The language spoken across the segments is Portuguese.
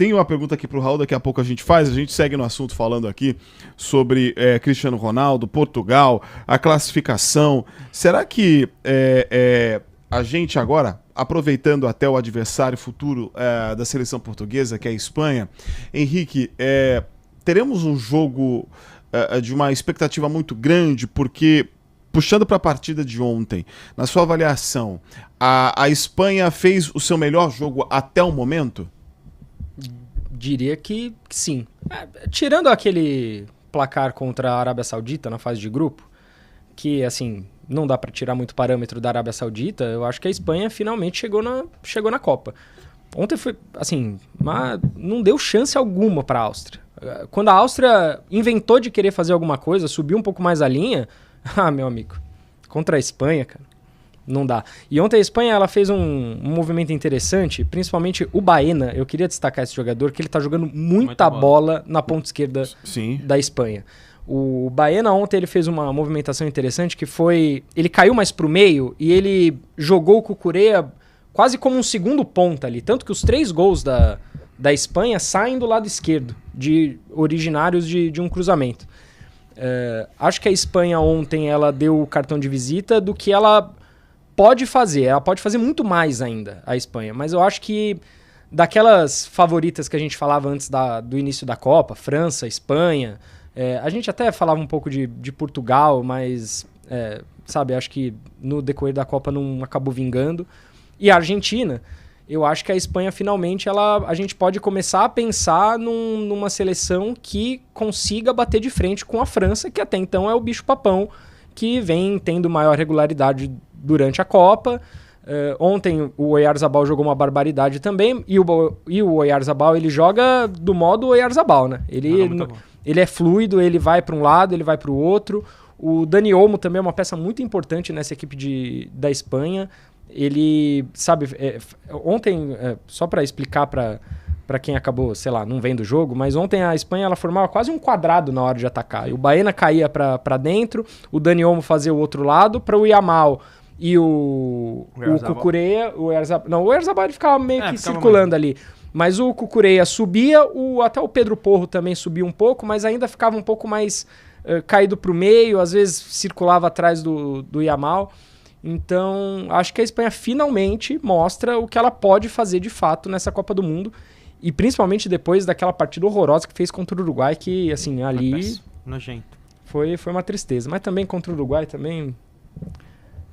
Tem uma pergunta aqui pro Raul, daqui a pouco a gente faz. A gente segue no assunto falando aqui sobre Cristiano Ronaldo, Portugal, a classificação. Será que a gente agora, aproveitando até o adversário futuro da seleção portuguesa, que é a Espanha, Henrique, teremos um jogo de uma expectativa muito grande, porque, puxando para a partida de ontem, na sua avaliação, a Espanha fez o seu melhor jogo até o momento? Diria que sim. Tirando aquele placar contra a Arábia Saudita na fase de grupo, que, assim, não dá para tirar muito parâmetro da Arábia Saudita, eu acho que a Espanha finalmente chegou na Copa. Ontem foi, assim, não deu chance alguma para a Áustria. Quando a Áustria inventou de querer fazer alguma coisa, subiu um pouco mais a linha, meu amigo, contra a Espanha, cara, não dá. E ontem a Espanha ela fez um movimento interessante, principalmente o Baena. Eu queria destacar esse jogador, que ele tá jogando muita bola na ponta esquerda da Espanha. O Baena ontem ele fez uma movimentação interessante, que foi... Ele caiu mais pro meio e ele jogou o Cucurella quase como um segundo ponta ali. Tanto que os 3 gols da Espanha saem do lado esquerdo, originários de um cruzamento. Acho que a Espanha ontem ela deu o cartão de visita do que ela pode fazer. Ela pode fazer muito mais ainda, a Espanha. Mas eu acho que daquelas favoritas que a gente falava antes do início da Copa, França, Espanha, a gente até falava um pouco de Portugal, mas, sabe, acho que no decorrer da Copa não acabou vingando. E a Argentina, eu acho que a Espanha finalmente a gente pode começar a pensar numa seleção que consiga bater de frente com a França, que até então é o bicho-papão, que vem tendo maior regularidade durante a Copa. Ontem o Oyarzabal jogou uma barbaridade também, e o Oyarzabal ele joga do modo Oyarzabal, né? Ele é fluido, ele vai para um lado, ele vai para o outro. O Dani Olmo também é uma peça muito importante nessa equipe da Espanha. Ele, sabe, ontem, só para explicar para quem acabou, sei lá, não vendo o jogo, mas ontem a Espanha ela formava quase um quadrado na hora de atacar. E o Baena caía para dentro, o Dani Olmo fazia o outro lado, para o Yamal e o Cucurella, o Oyarzabal ele ficava meio que circulando ali. Mas o Cucurella subia, até o Pedro Porro também subia um pouco, mas ainda ficava um pouco mais caído para o meio, às vezes circulava atrás do Yamal. Então, acho que a Espanha finalmente mostra o que ela pode fazer de fato nessa Copa do Mundo. E principalmente depois daquela partida horrorosa que fez contra o Uruguai, que, assim, ali... Nojento. Foi uma tristeza. Mas também contra o Uruguai também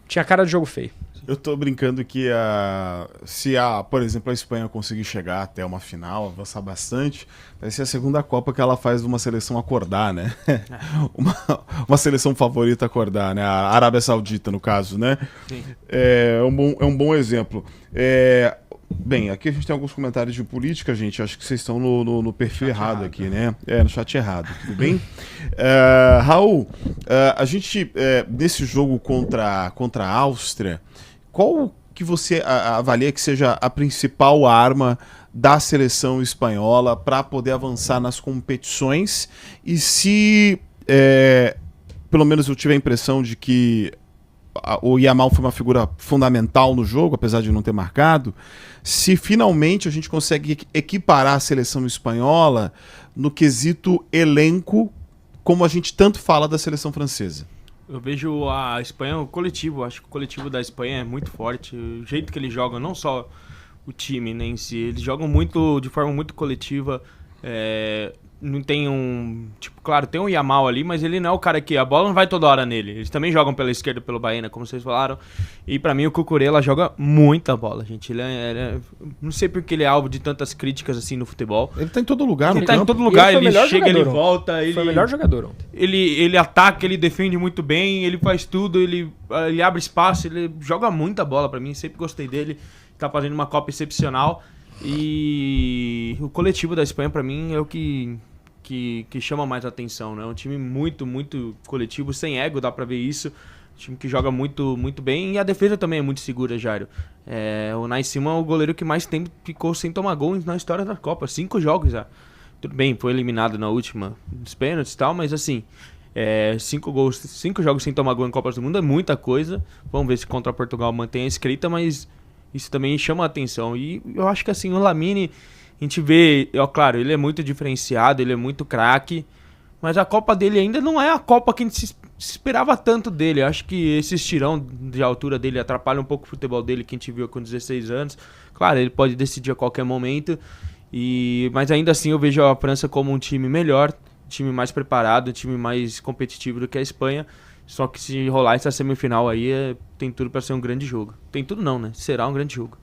tinha cara de jogo feio. Eu tô brincando que por exemplo, a Espanha conseguir chegar até uma final, avançar bastante, vai ser a segunda Copa que ela faz de uma seleção acordar, né? Uma seleção favorita acordar, né? A Arábia Saudita, no caso, né? Sim. É um bom exemplo. Bem, aqui a gente tem alguns comentários de política, gente. Acho que vocês estão no perfil errado aqui, né? No chat errado, tudo bem? Raul, a gente, nesse jogo contra a Áustria, qual que você avalia que seja a principal arma da seleção espanhola para poder avançar nas competições? E se, pelo menos eu tive a impressão de que o Yamal foi uma figura fundamental no jogo, apesar de não ter marcado, se finalmente a gente consegue equiparar a seleção espanhola no quesito elenco, como a gente tanto fala da seleção francesa? Eu vejo a Espanha, o coletivo, acho que o coletivo da Espanha é muito forte. O jeito que eles jogam, não só o time, né, em si, eles jogam de forma muito coletiva. Não tem tipo, claro, tem um Yamal ali, mas ele não é o cara que a bola não vai toda hora nele. Eles também jogam pela esquerda, pelo Baena, como vocês falaram. E pra mim o Cucurella joga muita bola, gente. Ele não sei porque ele é alvo de tantas críticas assim no futebol. Ele tá em todo lugar, ele tá em todo lugar, ele chega, ele volta, foi o melhor jogador ontem. Ele ataca, ele defende muito bem, ele faz tudo, ele abre espaço, ele joga muita bola pra mim, sempre gostei dele. Tá fazendo uma Copa excepcional. E o coletivo da Espanha, pra mim, é o que chama mais atenção, né? É um time muito, muito coletivo, sem ego, dá pra ver isso. Um time que joga muito, muito bem. E a defesa também é muito segura, Jairo. O Unai Simon é o goleiro que mais tempo ficou sem tomar gol na história da Copa. 5 jogos já. Tudo bem, foi eliminado na última dos pênaltis e tal, mas assim... 5 jogos sem tomar gol em Copas do Mundo é muita coisa. Vamos ver se contra Portugal mantém a escrita, mas... Isso também chama a atenção. E eu acho que assim, o Lamine, A gente vê, claro, ele é muito diferenciado, ele é muito craque, mas a Copa dele ainda não é a Copa que a gente se esperava tanto dele. Eu acho que esse estirão de altura dele atrapalha um pouco o futebol dele, que a gente viu com 16 anos. Claro, ele pode decidir a qualquer momento, mas ainda assim eu vejo a França como um time melhor, um time mais preparado, um time mais competitivo do que a Espanha. Só que se rolar essa semifinal aí, tem tudo para ser um grande jogo. Tem tudo não, né? Será um grande jogo.